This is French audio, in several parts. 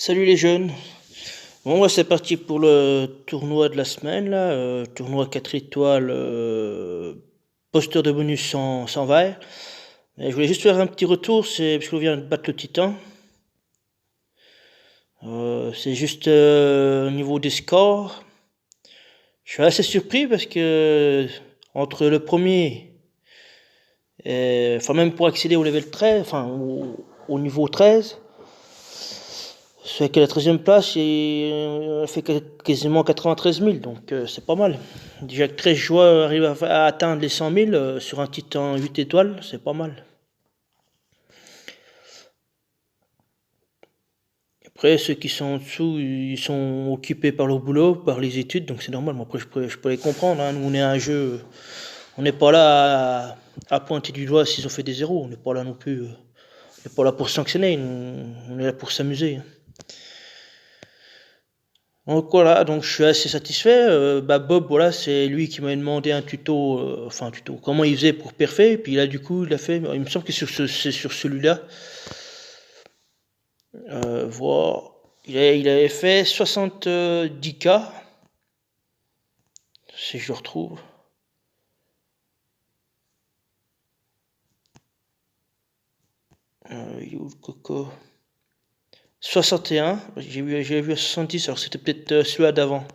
Salut les jeunes. Bon, c'est parti pour le tournoi de la semaine, là. Tournoi 4 étoiles, poster de bonus sans verre. Mais je voulais juste faire un petit retour, c'est parce qu'on vient de battre le Titan. C'est juste au niveau des scores. Je suis assez surpris parce que entre le premier, enfin même pour accéder au level 13, enfin au niveau 13, c'est que la 13e place, elle fait quasiment 93 000, donc c'est pas mal. Déjà que 13 joueurs arrivent à atteindre les 100 000 sur un Titan 8 étoiles, c'est pas mal. Après, ceux qui sont en dessous, ils sont occupés par leur boulot, par les études, donc c'est normal. Moi, après, je peux les comprendre, hein. Nous, on est un jeu, on n'est pas là à pointer du doigt s'ils ont fait des zéros. On n'est pas là non plus, on n'est pas là pour sanctionner, on est là pour s'amuser, hein. Donc voilà, donc je suis assez satisfait. Bob, voilà, c'est lui qui m'a demandé un tuto, enfin un tuto, comment il faisait pour perfer, et puis là du coup il a fait, il me semble que c'est sur celui-là. Voilà, il avait fait 70K, si je le retrouve. Il est où le coco? 61, j'ai vu à 70, alors c'était peut-être celui-là d'avant.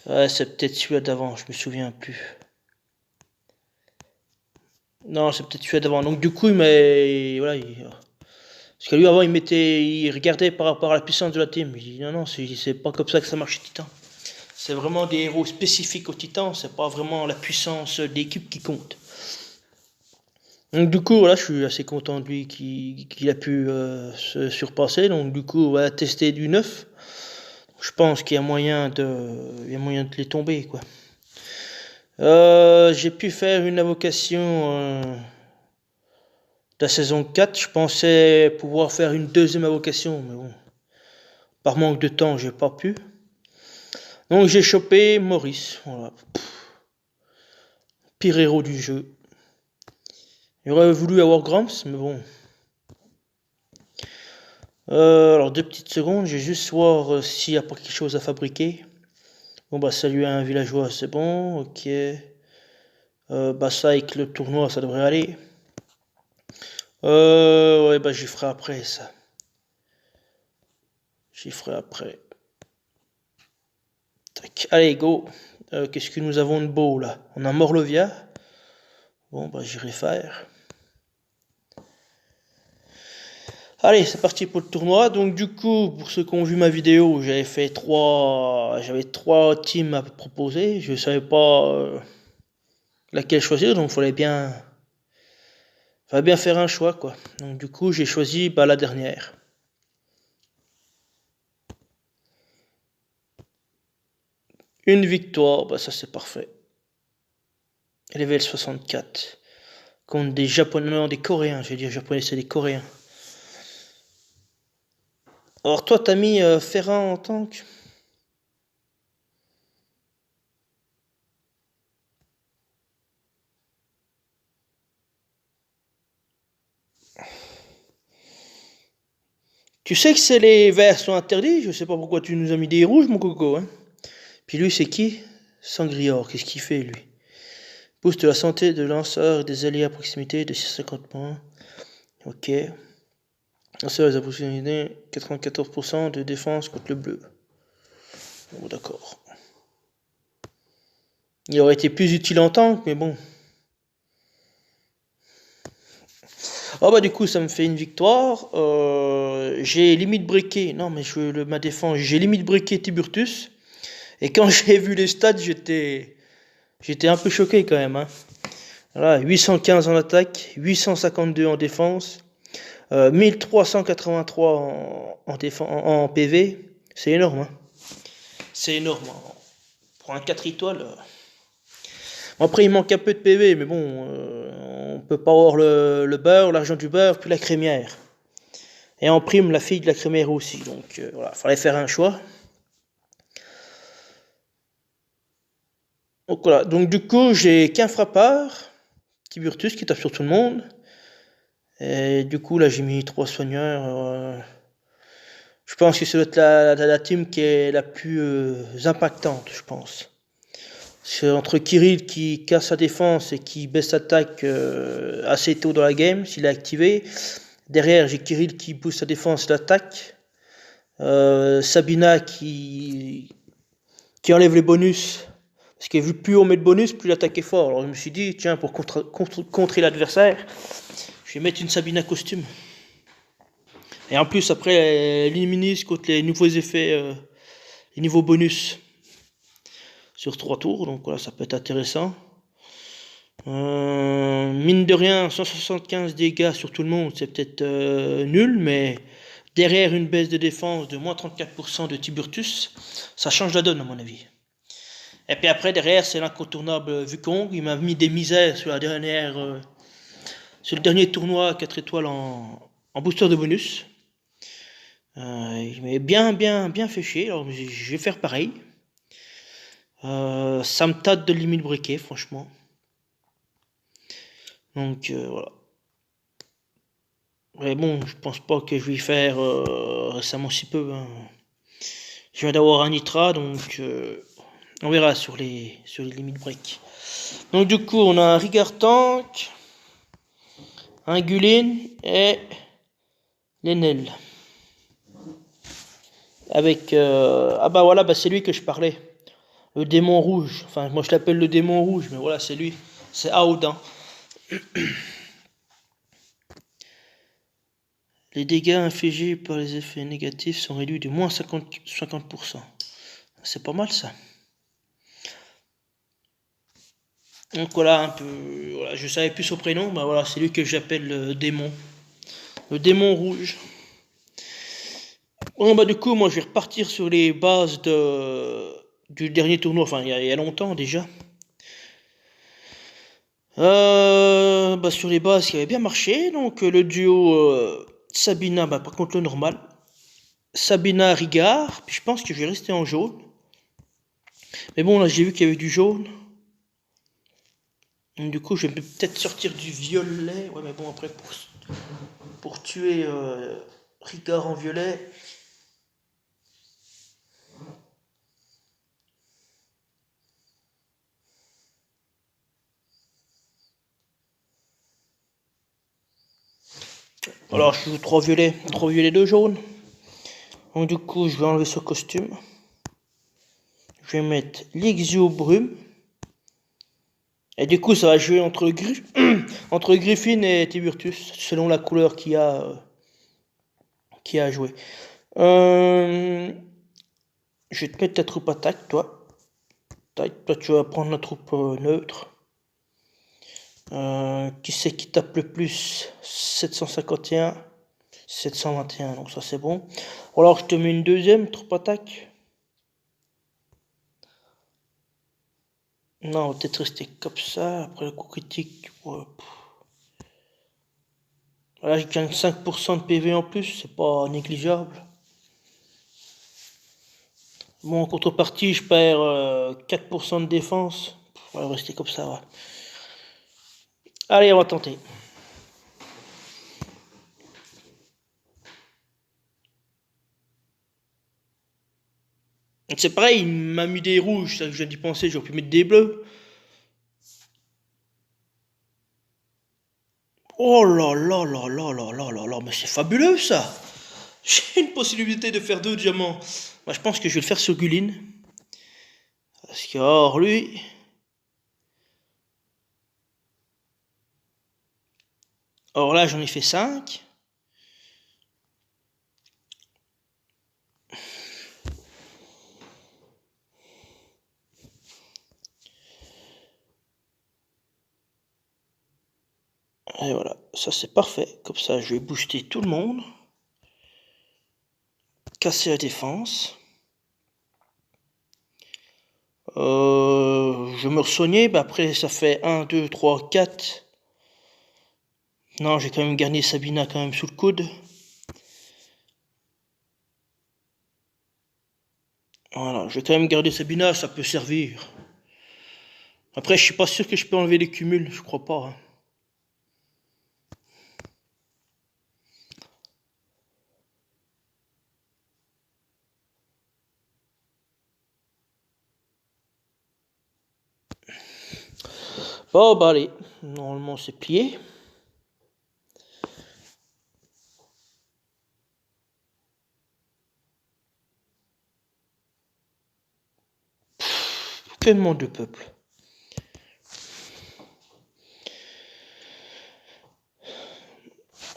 Ouais, c'est peut-être celui-là d'avant, je me souviens plus. Non, c'est peut-être celui-là d'avant. Donc du coup, voilà, parce que lui avant il regardait par rapport à la puissance de la team. Il dit non, non, c'est pas comme ça que ça marche Titan. C'est vraiment des héros spécifiques au Titan, c'est pas vraiment la puissance d'équipe qui compte. Donc du coup voilà, je suis assez content de lui qu'il a pu se surpasser. Donc du coup on va tester du 9. Je pense qu'il y a moyen de les tomber quoi. J'ai pu faire une invocation de la saison 4. Je pensais pouvoir faire une deuxième invocation, mais bon, par manque de temps, j'ai pas pu. Donc j'ai chopé Maurice, voilà. Pire héros du jeu. J'aurais voulu avoir Gramps, mais bon. Alors 2 petites secondes, j'ai juste voir s'il n'y a pas quelque chose à fabriquer. Bon bah salut à un villageois, c'est bon, ok. Ça avec le tournoi, ça devrait aller. Ouais bah j'y ferai après ça. J'y ferai après. Tac, allez go. Qu'est-ce que nous avons de beau là? On a Morlovia. Bon bah j'irai faire. Allez, c'est parti pour le tournoi. Donc du coup, pour ceux qui ont vu ma vidéo, j'avais trois teams à proposer. Je savais pas laquelle choisir, donc fallait bien faire un choix quoi. Donc du coup, j'ai choisi la dernière. Une victoire, bah ça c'est parfait. Level 64 contre des Japonais, non, des Coréens. Je vais dire Japonais, c'est des Coréens. Alors toi, t'as mis Ferrand en tank. Tu sais que c'est les verts sont interdits. Je sais pas pourquoi tu nous as mis des rouges, mon coco. Hein. Puis lui, c'est qui? Sangrior. Qu'est-ce qu'il fait lui? Booste la santé de lanceur et des alliés à proximité de 650 points. Ok. Lanceur à proximité, 94% de défense contre le bleu. Bon, d'accord. Il aurait été plus utile en tank, mais bon. Oh bah du coup ça me fait une victoire. J'ai limite breaké. Non mais ma défense, j'ai limite breaké Tiburtus. Et quand j'ai vu les stats, j'étais un peu choqué quand même. Hein. Voilà, 815 en attaque, 852 en défense, 1383 en PV. C'est énorme. Hein. C'est énorme. Hein. Pour un 4 étoiles. Après, il manque un peu de PV, mais bon, on peut pas avoir le beurre, l'argent du beurre, puis la crémière. Et en prime, la fille de la crémière aussi. Donc voilà, fallait faire un choix. Donc voilà, donc du coup, j'ai qu'un frappeur Tiburtus qui tape sur tout le monde. Et du coup, là, j'ai mis 3 soigneurs. Je pense que ça doit être la team qui est la plus impactante, je pense. C'est entre Kirill qui casse sa défense et qui baisse l'attaque assez tôt dans la game, s'il est activé. Derrière, j'ai Kirill qui pousse sa défense et l'attaque. Sabina qui enlève les bonus. Parce que vu plus on met de bonus, plus l'attaque est fort. Alors je me suis dit, tiens, pour contrer l'adversaire, je vais mettre une Sabina costume. Et en plus, après, elle immunise contre les nouveaux effets, les niveaux bonus sur 3 tours. Donc voilà, ça peut être intéressant. Mine de rien, 175 dégâts sur tout le monde, c'est peut-être nul, mais derrière une baisse de défense de moins 34% de Tiburtus, ça change la donne à mon avis. Et puis après, derrière, c'est l'incontournable Wukong. Il m'a mis des misères sur le dernier tournoi 4 étoiles en booster de bonus. Il m'a bien fait chier, alors je vais faire pareil. Ça me tâte de limite breaker, franchement. Donc voilà. Mais bon, je pense pas que je vais y faire récemment si peu. Hein. Je viens d'avoir un Nitra, donc on verra sur les limites break. Donc du coup, on a un Rigard Tank, un Gulin et l'Enel. Avec ah bah voilà, bah c'est lui que je parlais. Le démon rouge. Enfin, moi je l'appelle le démon rouge, mais voilà, c'est lui. C'est Aoudin. Les dégâts infligés par les effets négatifs sont réduits de moins 50%. C'est pas mal ça. Donc voilà un peu. Voilà, je savais plus son prénom, bah voilà, c'est lui que j'appelle le démon. Le démon rouge. Bon bah du coup moi je vais repartir sur les bases du dernier tournoi, enfin il y a longtemps déjà. Bah sur les bases qui avaient bien marché, donc le duo Sabina, bah par contre le normal. Sabina Rigard, puis je pense que je vais rester en jaune. Mais bon là j'ai vu qu'il y avait du jaune. Donc du coup je vais peut-être sortir du violet. Ouais mais bon après pour tuer Rigard en violet. Alors je joue 3 violets, 2 jaunes. Donc du coup je vais enlever ce costume. Je vais mettre l'Ixio Brume. Et du coup ça va jouer entre Griffin et Tiburtus, selon la couleur qu'il a à jouer. Je vais te mettre ta troupe attaque, toi. Toi tu vas prendre la troupe neutre. Qui c'est qui tape le plus? 751, 721, donc ça c'est bon. Alors je te mets une deuxième troupe attaque. Non, on va peut-être rester comme ça, après le coup critique. Ouais. Là, je gagne 5% de PV en plus, c'est pas négligeable. Bon, en contrepartie, je perds 4% de défense. On va rester comme ça, ouais. Allez, on va tenter. C'est pareil, il m'a mis des rouges, ça que je viens d'y penser, j'aurais pu mettre des bleus. Oh là là là là là là là là, mais c'est fabuleux ça! J'ai une possibilité de faire 2 diamants. Moi, je pense que je vais le faire sur Gulin. Parce que, or, lui. Or là, j'en ai fait 5. Et voilà, ça c'est parfait. Comme ça, je vais booster tout le monde. Casser la défense. Je me re-soigner. Bah après, ça fait 1, 2, 3, 4. Non, j'ai quand même gardé Sabina quand même sous le coude. Voilà, je vais quand même garder Sabina, ça peut servir. Après, je suis pas sûr que je peux enlever les cumuls, je crois pas. Hein. Bon, bah allez, normalement c'est plié. Tellement de peuple.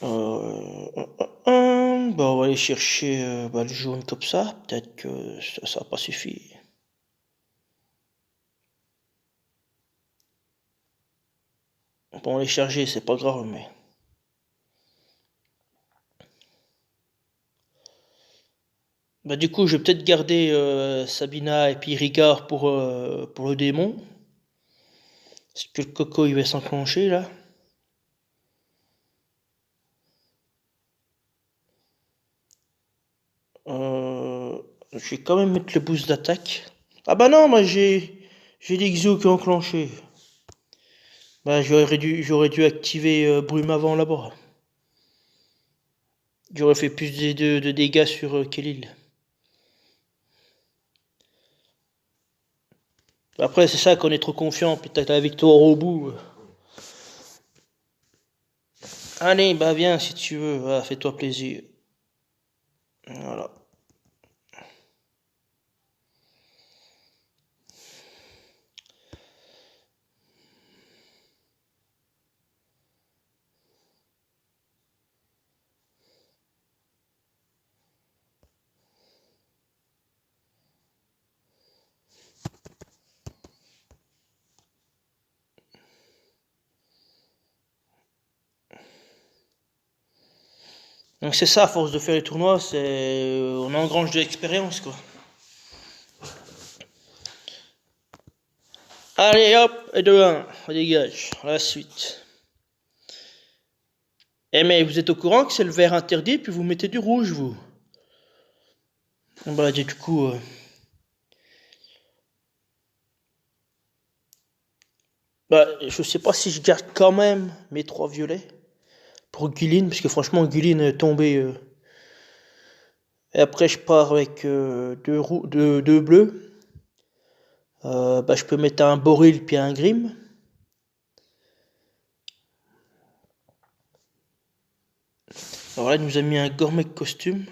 Bah on va aller chercher le jaune comme ça. Peut-être que ça va pas suffire. Bon, les charger, c'est pas grave, mais... Bah du coup, je vais peut-être garder Sabina et puis Ricard pour le démon. Parce que le coco, il va s'enclencher, là. Je vais quand même mettre le boost d'attaque. Ah bah non, moi j'ai l'Exo qui est enclenché. Bah j'aurais dû activer Brume avant là-bas. J'aurais fait plus de dégâts sur Kelil. Après c'est ça qu'on est trop confiant, puis t'as la victoire au bout. Allez, bah viens si tu veux, voilà, fais-toi plaisir. Voilà. Donc c'est ça, à force de faire les tournois, on engrange de l'expérience quoi. Allez hop, et de 1, on dégage, la suite. Eh mais vous êtes au courant que c'est le vert interdit, puis vous mettez du rouge vous. Bah du coup... Bah, je sais pas si je garde quand même mes 3 violets pour Guiline, parce que franchement, Guiline est tombée. Et après, je pars avec 2 bleus. Bah, je peux mettre un Boril puis un Grim. Alors là, il nous a mis un gourmet costume.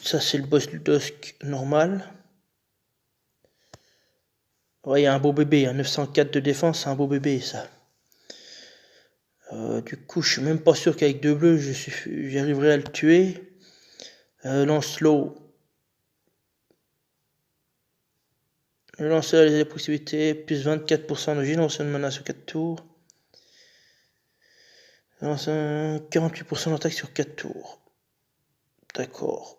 Ça, c'est le boss du Dusk normal. Ouais, il y a un beau bébé, un 904 de défense, c'est un beau bébé, ça. Du coup, je suis même pas sûr qu'avec 2 bleus, j'arriverai à le tuer. Lancelot. Le lanceur a des possibilités, plus 24% de génération de mana sur 4 tours. 48% d'attaque sur 4 tours. D'accord.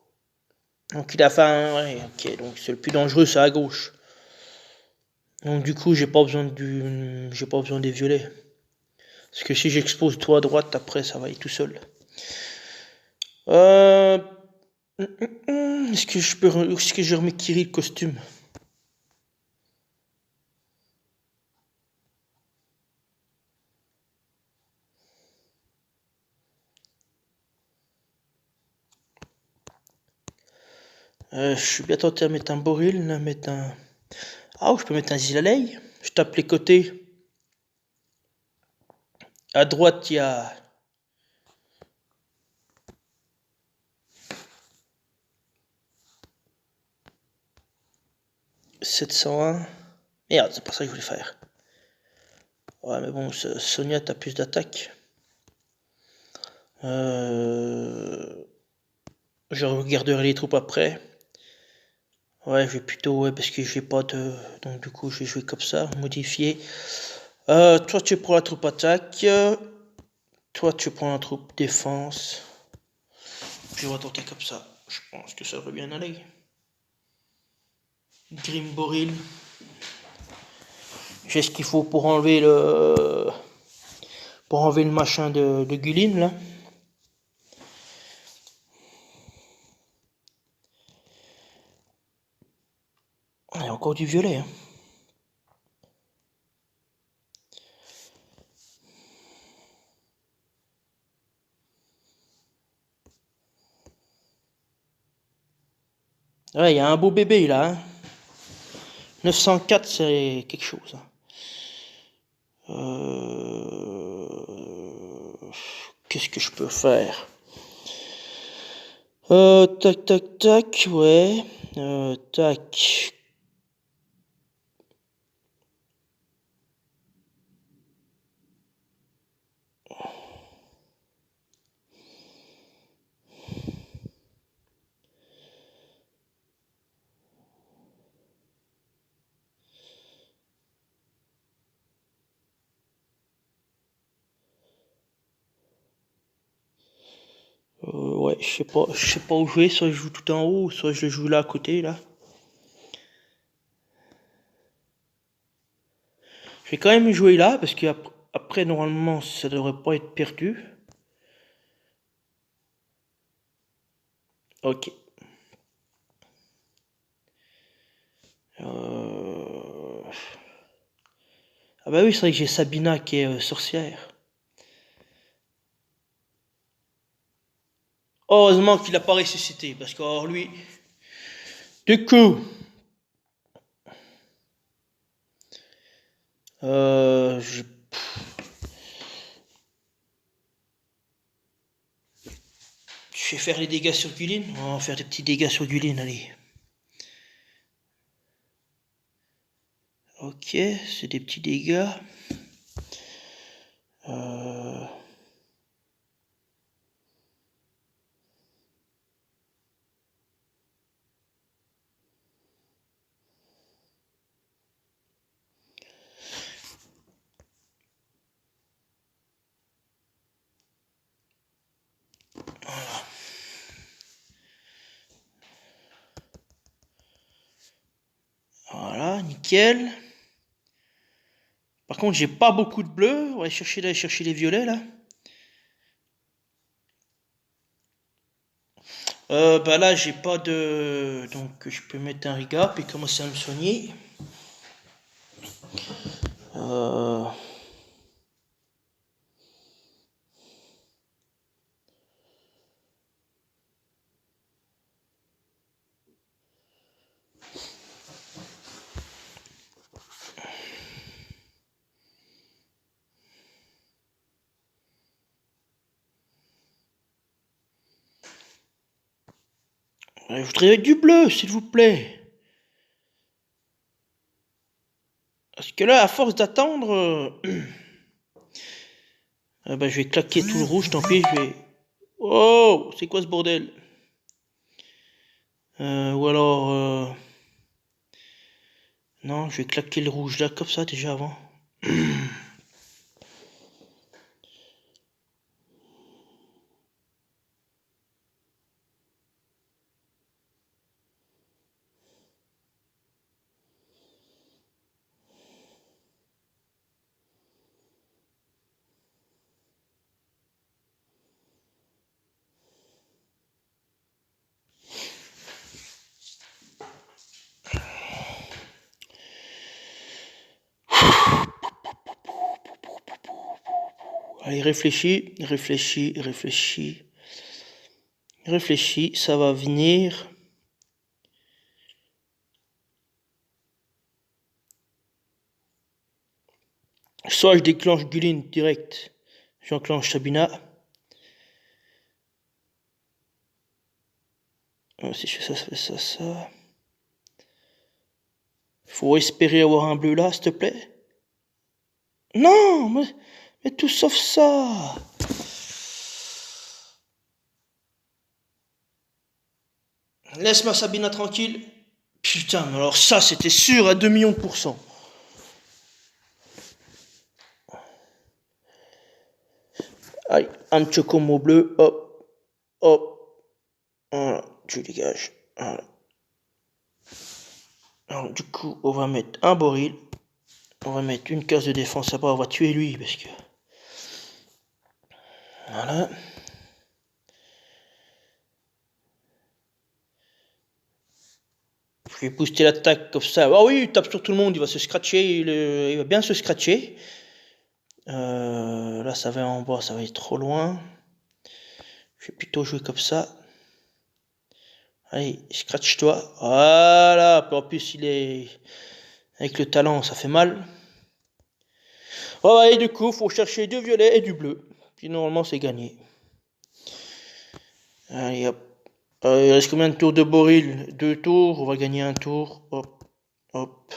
Donc il a fait un... Ouais, ok, donc c'est le plus dangereux, c'est à gauche. Donc du coup, j'ai pas besoin des violets. Parce que si j'expose toi à droite, après ça va aller tout seul. Euh... Est-ce que je remets Kiri le costume? Je suis bien tenté à mettre un Boril, à mettre un... Ah, je peux mettre un Zilalei. Je tape les côtés. À droite, il y a... « 701. Merde, c'est pas ça que je voulais faire. Ouais, mais bon, Sonia, t'as plus d'attaque. Je regarderai les troupes après. Ouais, je vais plutôt, ouais, parce que j'ai pas de... Donc du coup, je vais jouer comme ça, modifier. Toi, tu prends la troupe attaque. Toi, tu prends la troupe défense. Puis on va tenter comme ça. Je pense que ça devrait bien aller. Grimboril. J'ai ce qu'il faut pour enlever le... Pour enlever le machin de Guline, là. Il y a encore du violet, hein. Ouais, il y a un beau bébé là. Hein. 904, c'est quelque chose. Hein. Qu'est-ce que je peux faire? Tac, tac, tac, ouais. Tac. Ouais, je sais pas où jouer, soit je joue tout en haut, soit je le joue là à côté, là. Je vais quand même jouer là, parce qu'après, normalement, ça devrait pas être perdu. Ok. Euh... Ah bah oui, c'est vrai que j'ai Sabina qui est sorcière. Heureusement qu'il a pas ressuscité, parce que alors, lui... Du coup... Euh, je... je vais faire les dégâts sur Gulin. On va faire des petits dégâts sur Gulin, allez. Ok, c'est des petits dégâts. Euh... Voilà, nickel. Par contre, j'ai pas beaucoup de bleus. On va aller chercher les violets, là. Bah là, j'ai pas de... Donc, je peux mettre un rigap et commencer à me soigner. Euh... Je voudrais du bleu, s'il vous plaît. Parce que là, à force d'attendre... bah, je vais claquer tout le rouge, tant pis, je vais... Oh, c'est quoi ce bordel? Ou alors... Non, je vais claquer le rouge là, comme ça, déjà avant. Allez, réfléchis, réfléchis, réfléchis. Réfléchis, ça va venir. Soit je déclenche Gulin direct. J'enclenche Sabina. Si je fais ça, ça fait ça, ça. Faut espérer avoir un bleu là, s'il te plaît. Non, mais tout sauf ça. Laisse-moi Sabina tranquille. Putain, mais alors ça, c'était sûr à 2 millions de pourcents. Allez, un chocomo bleu, hop, hop. Voilà, tu dégages. Voilà. Alors, du coup, on va mettre un boril. On va mettre une case de défense là-bas. On va tuer lui parce que... Voilà. Je vais booster l'attaque comme ça. Ah oui, il tape sur tout le monde. Il va se scratcher. Il va bien se scratcher. Là, ça va en bas. Ça va être trop loin. Je vais plutôt jouer comme ça. Allez, scratch-toi. Voilà. En plus, il est... Avec le talent, ça fait mal. Ouais, et du coup, faut chercher du violet et du bleu. Puis normalement, c'est gagné. Allez, hop. Il reste combien de tours de Boril? 2 tours. On va gagner un tour. Hop, hop.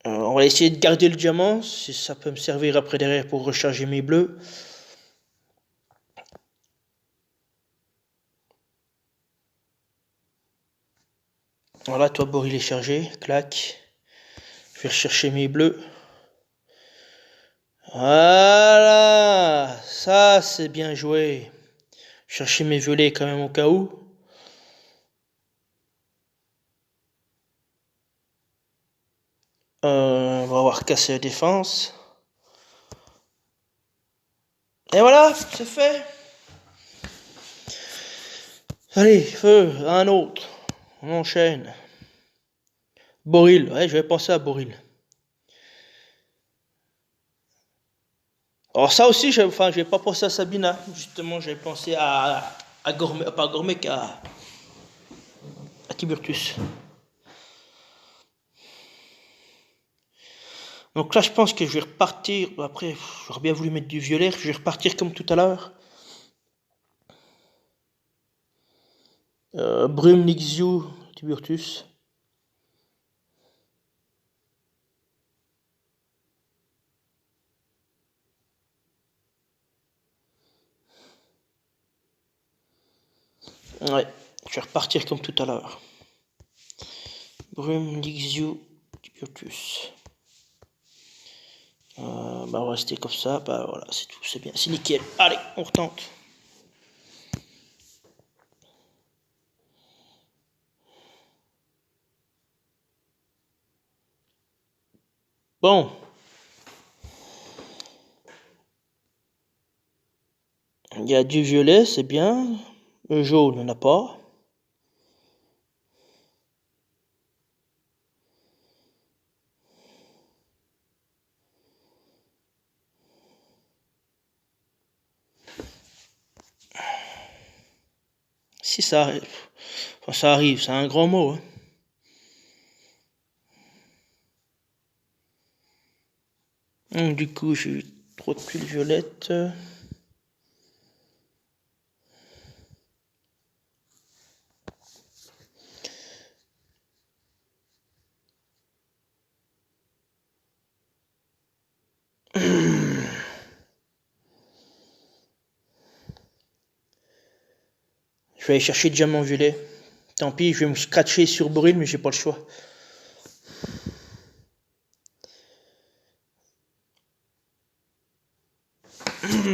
On va essayer de garder le diamant. Si ça peut me servir après derrière pour recharger mes bleus. Voilà, toi, Boril est chargé. Clac. Je vais rechercher mes bleus. Voilà. Ça, c'est bien joué. Chercher mes violets quand même au cas où. On va avoir cassé la défense. Et voilà, c'est fait. Allez, feu, un autre. On enchaîne. Boril, ouais, je vais penser à Boril. Alors ça aussi, je vais pas penser à Sabina. Justement, j'ai pensé à Gourmet, pas à Gourmet, à Tiburtus. Donc là, je pense que je vais repartir. Après, j'aurais bien voulu mettre du violet. Je vais repartir comme tout à l'heure. Brume, Nixiu, Tiburtus. Ouais, je vais repartir comme tout à l'heure. Brume, Nixiu, Tiburtus. On va rester comme ça. Bah voilà, c'est tout, c'est bien, c'est nickel. Allez, on retente. Bon. Il y a du violet, c'est bien. Le jaune, il n'y en a pas. Si ça arrive. Enfin, ça arrive, c'est un grand mot. Du coup, j'ai eu trop de tuiles violettes. Je vais aller chercher diamant violet. Tant pis, je vais me scratcher sur Boril, mais j'ai pas le choix.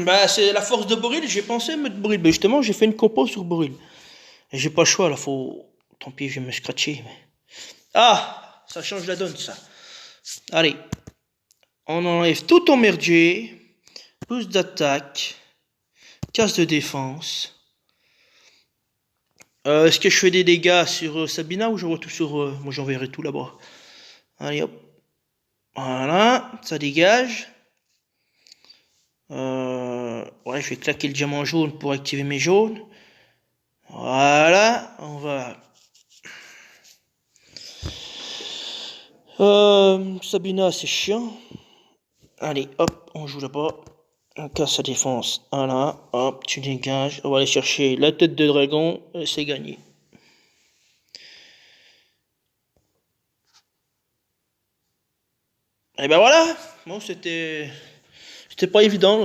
Bah, c'est la force de Boril, j'ai pensé mettre Boril. Mais justement, j'ai fait une compo sur Boril. Et j'ai pas le choix, là, faut... Tant pis, je vais me scratcher. Mais... Ah, ça change la donne, ça. Allez, on enlève tout ton merdier. Plus d'attaque. Casse de défense. Est-ce que je fais des dégâts sur Sabina ou je vois tout sur... moi j'enverrai tout là-bas. Allez hop. Voilà, ça dégage. Ouais, je vais claquer le diamant jaune pour activer mes jaunes. Voilà, on va... Sabina, c'est chiant. Allez, hop, on joue là-bas. On casse sa défense. Voilà, hop, tu dégages. On va aller chercher la tête de dragon. Et c'est gagné. Et ben voilà. Bon, c'était pas évident.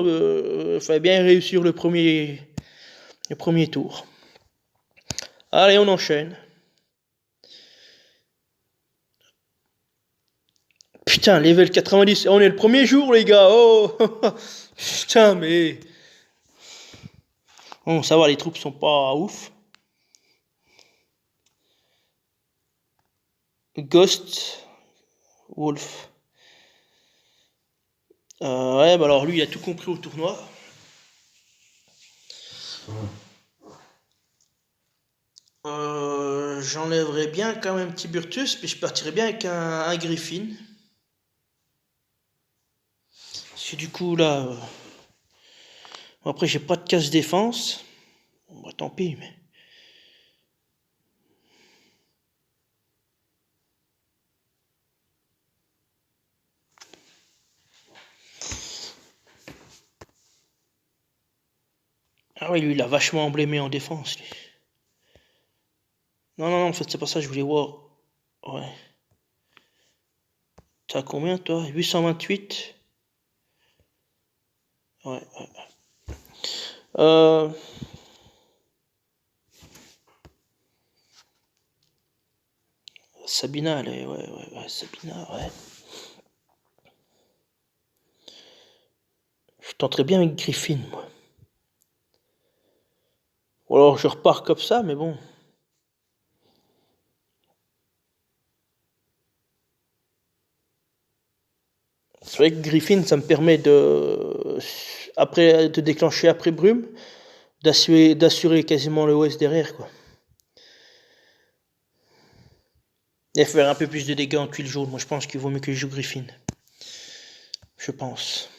Fallait bien réussir le premier tour. Allez, on enchaîne. Putain, level 90. On est le premier jour, les gars. Oh, putain, mais... Bon, ça va, les troupes sont pas ouf. Ghost. Wolf. Ouais, bah alors lui, il a tout compris au tournoi. J'enlèverais bien quand même Tiburtus, puis je partirais bien avec un Griffin. Parce que du coup, là... Après, j'ai pas de casse défense. Bah, tant pis, mais... Ah oui, lui, il a vachement emblémé en défense, lui. Non, non, non, en fait, c'est pas ça, je voulais voir. Ouais. T'as combien, toi? 828? Ouais, ouais. Euh... Sabina, elle est... Ouais, ouais, ouais, Sabina, ouais. Je tenterais bien avec Griffin, moi. Ou alors je repars comme ça, mais bon. C'est vrai que Griffin, ça me permet de... Après, de déclencher après Brume, d'assurer quasiment le West derrière, quoi. Et faire un peu plus de dégâts en tuile jaune. Moi, je pense qu'il vaut mieux que je joue Griffin. Je pense.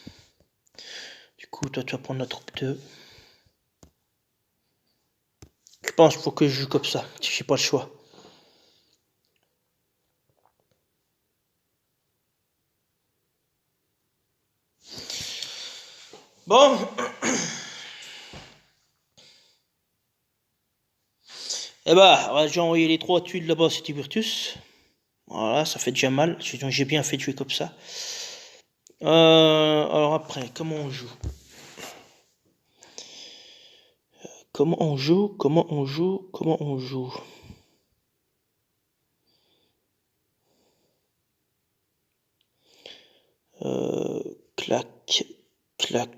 Du coup, toi, tu vas prendre la troupe 2. Je pense qu'il faut que je joue comme ça. Si j'ai pas le choix. Bon. Eh bah, j'ai envoyé les 3 tuiles là-bas, c'était Virtus. Voilà, ça fait déjà mal. J'ai bien fait de jouer comme ça. Alors après, comment on joue? Comment on joue? Comment on joue? Comment on joue? Clac, clac,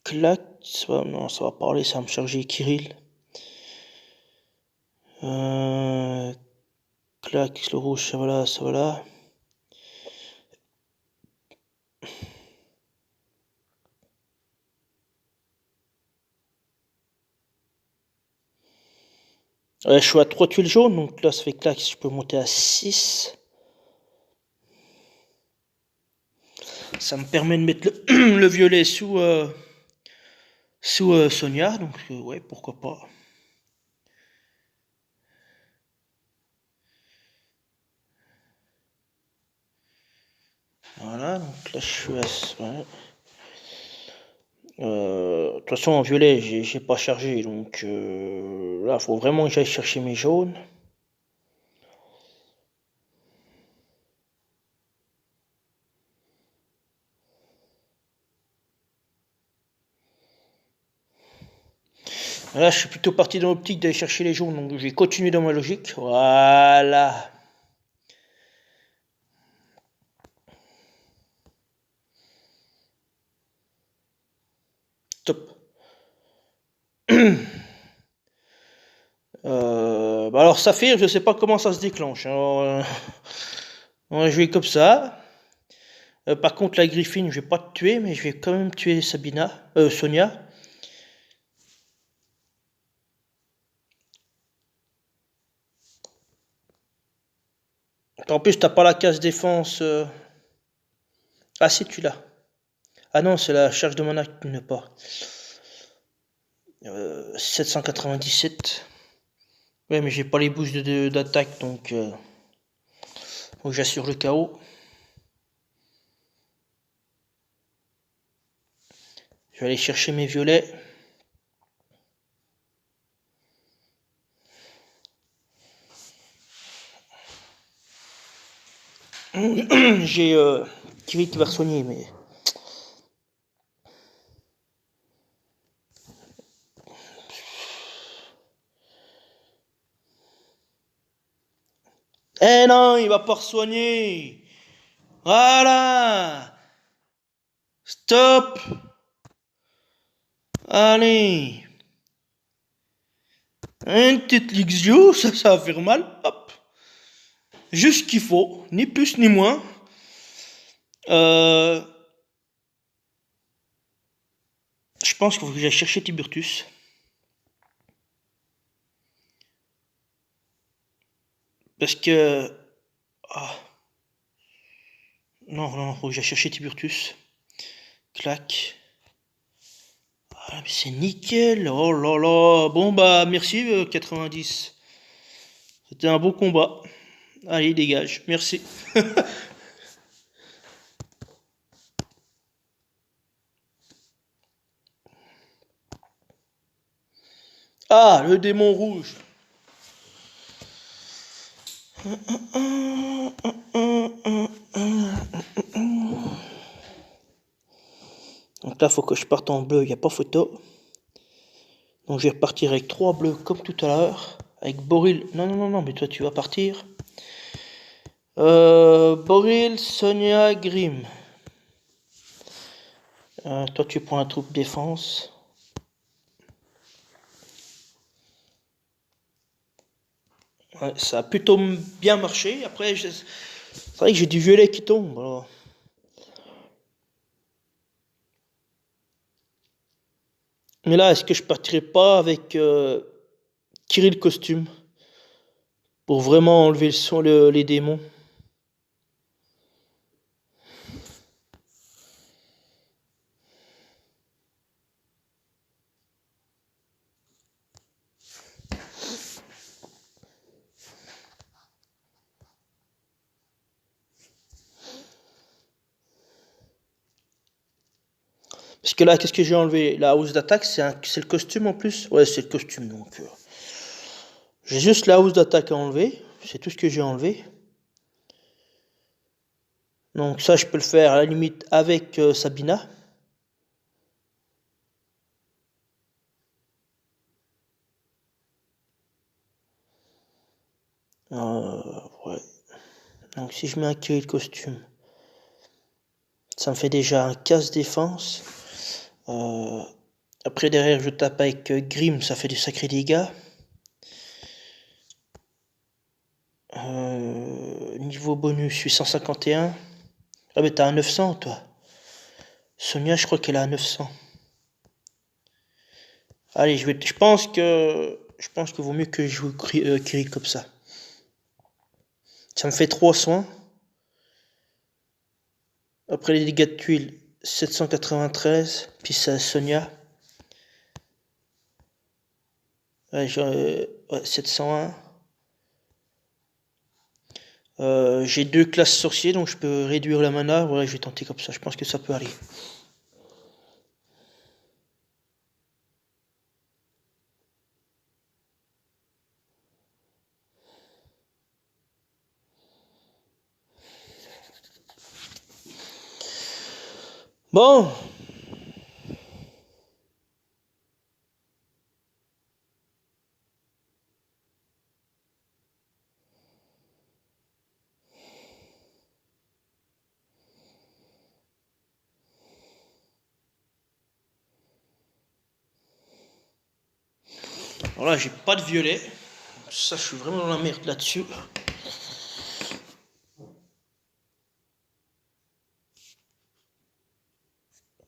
clac. Non, ça va parler, ça va me charger Kirill. Clac, le rouge, ça va là, ça va là. Ouais, je suis à 3 tuiles jaunes, donc là ça fait clac, je peux monter à 6. Ça me permet de mettre le violet sous Sonia, donc ouais, pourquoi pas. Voilà, donc là je suis à... Ouais. De toute façon en violet j'ai pas chargé, donc là faut vraiment que j'aille chercher mes jaunes. Là je suis plutôt parti dans l'optique d'aller chercher les jaunes, donc je vais continuer dans ma logique. Voilà. Top. Bah alors Saphir, je sais pas comment ça se déclenche. Alors, on va jouer comme ça. Par contre la Griffine, je vais pas te tuer, mais je vais quand même tuer Sonia. En plus t'as pas la case défense. Ah si tu l'as. Ah non, c'est la charge de mana qui ne pas. 797. Ouais, mais j'ai pas les boosts d'attaque, donc faut que j'assure le KO. Je vais aller chercher mes violets. J'ai Kiri qui va soigner, mais... Eh non, il va pas soigner. Voilà. Stop. Allez. Un petit Lixio, ça va faire mal. Hop. Juste ce qu'il faut, ni plus ni moins. Je pense qu'il faut que j'aille chercher Tiburtus. Parce que... Ah. Non, non, faut que j'aille chercher Tiburtus. Clac. Ah, C'est nickel. Oh là là. Bon bah merci 90. C'était un beau combat. Allez, dégage. Merci. Ah, le démon rouge. Donc là, faut que je parte en bleu. Il n'y a pas photo. Donc je vais repartir avec 3 bleus comme tout à l'heure. Avec Boril. Non, non, non, non, mais toi tu vas partir. Boril, Sonia, Grimm. Toi tu prends la troupe défense. Ouais, ça a plutôt bien marché. Après, c'est vrai que j'ai du violet qui tombe. Alors. Mais là, est-ce que je partirais pas avec Kirill costume pour vraiment enlever le son, les démons? Parce que là, qu'est-ce que j'ai enlevé? La hausse d'attaque, c'est le costume en plus? Ouais, c'est le costume donc. J'ai juste la hausse d'attaque à enlever. C'est tout ce que j'ai enlevé. Donc ça, je peux le faire à la limite avec Sabina. Ouais. Donc si je mets un Kirill costume, ça me fait déjà un casse défense. Après derrière je tape avec Grimm, ça fait du sacré dégâts. Niveau bonus 851. Ah mais t'as un 900 toi. Sonia je crois qu'elle a un 900. Allez je pense que vaut mieux que je joue Kirill comme ça. Ça me fait 3 soins. Après les dégâts de tuile 793. Puis ça Sonia. Ouais, ouais 701. J'ai 2 classes sorciers, donc je peux réduire la mana. Ouais, je vais tenter comme ça, je pense que ça peut aller. Bon. Alors là, j'ai pas de violet. Ça, je suis vraiment dans la merde là-dessus.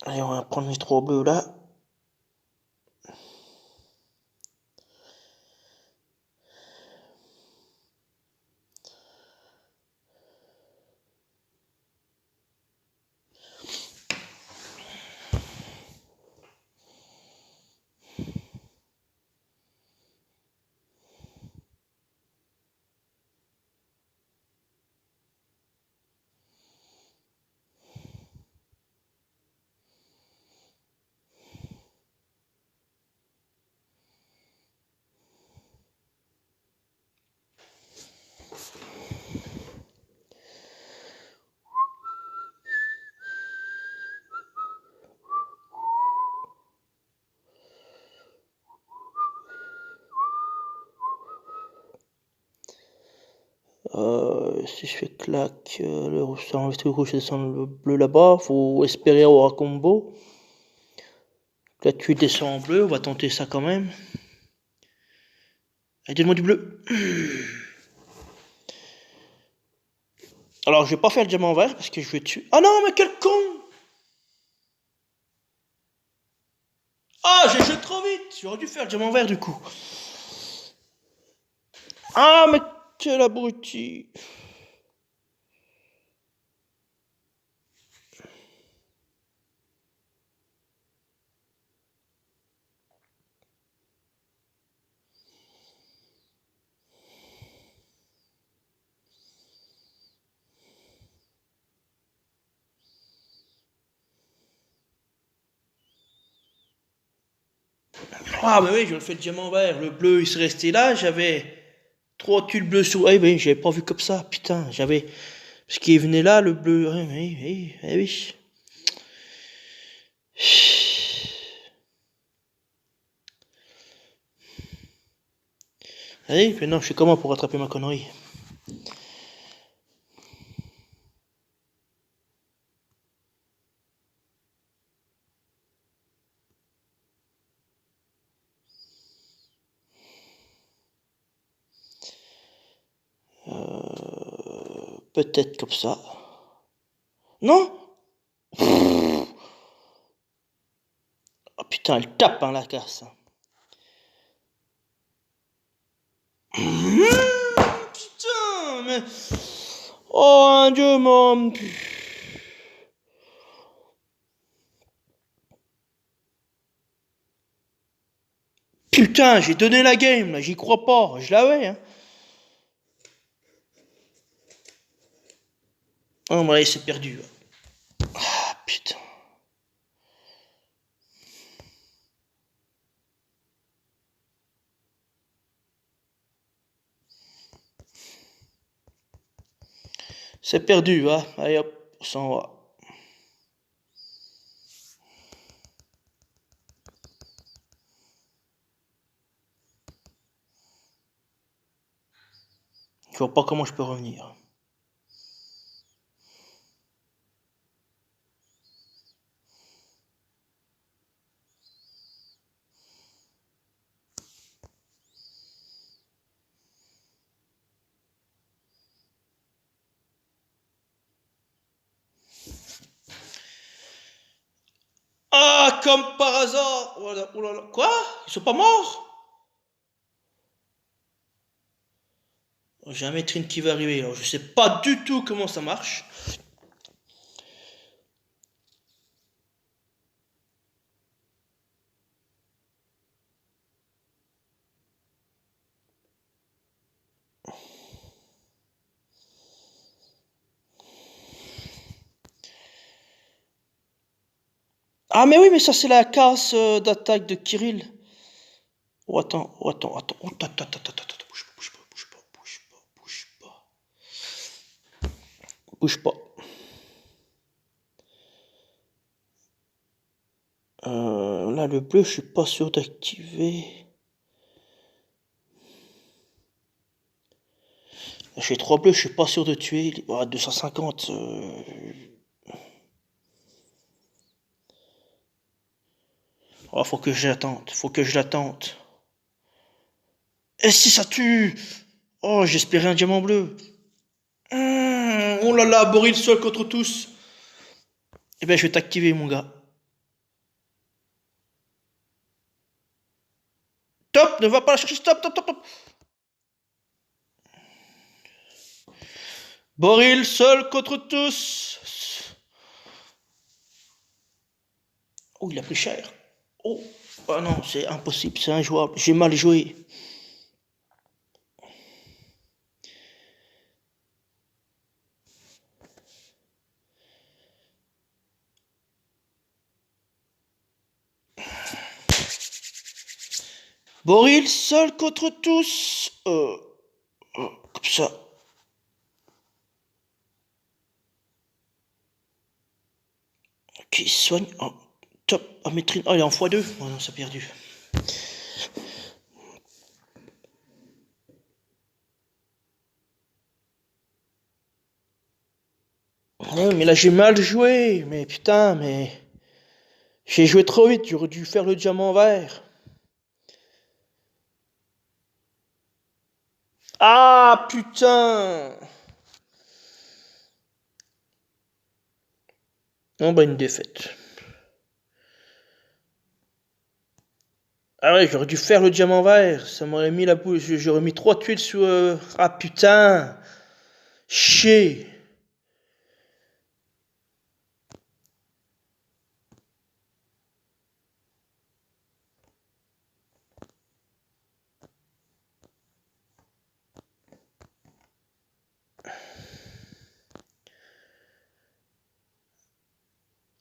Allez, on va prendre les 3 bleus là. Si je fais clac, le rouge, ça enlève tout le rouge, ça descend le bleu là-bas. Faut espérer avoir un combo. Là, tu descends en bleu, on va tenter ça quand même. Allez, donne-moi du bleu. Alors, je vais pas faire le diamant vert parce que je vais tuer. Ah non, mais quel con! Ah, j'ai joué trop vite! J'aurais dû faire le diamant vert du coup. Ah, mais quel abruti! Ah, mais oui, je le fais le diamant vert. Le bleu, il serait resté là. J'avais 3 tuiles bleues sous. Ah, oui, j'avais pas vu comme ça. Putain, j'avais. Ce qui venait là, le bleu. Oui, oui, oui, oui. Allez, maintenant, je sais comment pour rattraper ma connerie. Peut-être comme ça. Non? Oh putain, elle tape, hein, la casse. Putain, mais. Oh, un dieu, mon. Putain, j'ai donné la game, là, j'y crois pas. Je l'avais, hein. Oh, ouais, c'est perdu. Ah, putain. C'est perdu, hein. Allez hop, on s'en va. Je vois pas comment je peux revenir. Ah, comme par hasard. Oh là, oh là là. Quoi? Ils sont pas morts? Oh, j'ai un métrine qui va arriver. Alors, je sais pas du tout comment ça marche. Ah, mais oui, mais ça, c'est la casse d'attaque de Kirill. Oh, attends, oh, attends, attends. Oh, attends, attends, attends, attends. Bouge pas, bouge pas, bouge pas, bouge pas, bouge pas. Bouge pas. Là, le bleu, je suis pas sûr d'activer. J'ai 3 bleus, je suis pas sûr de tuer. Oh, 250. Oh, faut que je l'attende. Faut que je l'attende. Et si ça tue? Oh, j'espérais un diamant bleu. Oh là là, Boril seul contre tous. Eh ben, je vais t'activer, mon gars. Top, ne va pas la chercher. Stop, stop, stop, stop. Boril seul contre tous. Oh, il a pris cher. Oh, oh non, c'est impossible, c'est injouable. J'ai mal joué. Boril seul contre tous. Comme ça. Qui soigne. Oh, top. Ah, Métrine. Oh, il est en x2. Oh non, ça a perdu. Ouais, mais là, j'ai mal joué. Mais putain, mais. J'ai joué trop vite. J'aurais dû faire le diamant vert. Ah, putain. Oh, bah, une défaite. Ah ouais, j'aurais dû faire le diamant vert. Ça m'aurait mis la boule. J'aurais mis 3 tuiles sur. Ah, putain. Chier.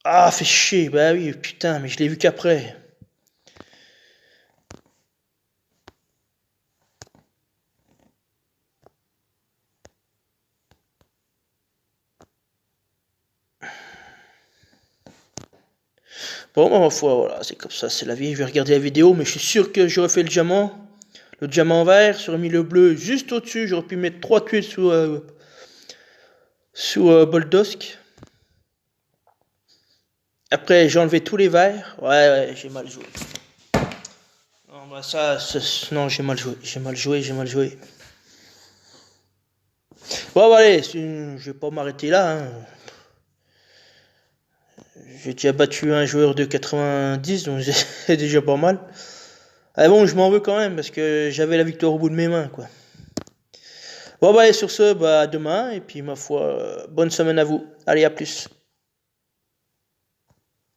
Ah, fait chier. Bah oui, putain, mais je l'ai vu qu'après. Bon, bah, ma foi, voilà, c'est comme ça, c'est la vie. Je vais regarder la vidéo, mais je suis sûr que j'aurais fait le diamant. Le diamant vert, j'aurais mis le bleu juste au-dessus. J'aurais pu mettre 3 tuiles sous Boldosk. Après, j'ai enlevé tous les verts. Ouais, j'ai mal joué. Non, bah ça, non, j'ai mal joué. J'ai mal joué. Bon, bah, allez, je vais pas m'arrêter là. Hein. J'ai déjà battu un joueur de 90, donc c'est déjà pas mal. Ah bon, je m'en veux quand même parce que j'avais la victoire au bout de mes mains, quoi. Bon, bah, allez, sur ce, bah, à demain, et puis, ma foi, bonne semaine à vous. Allez, à plus.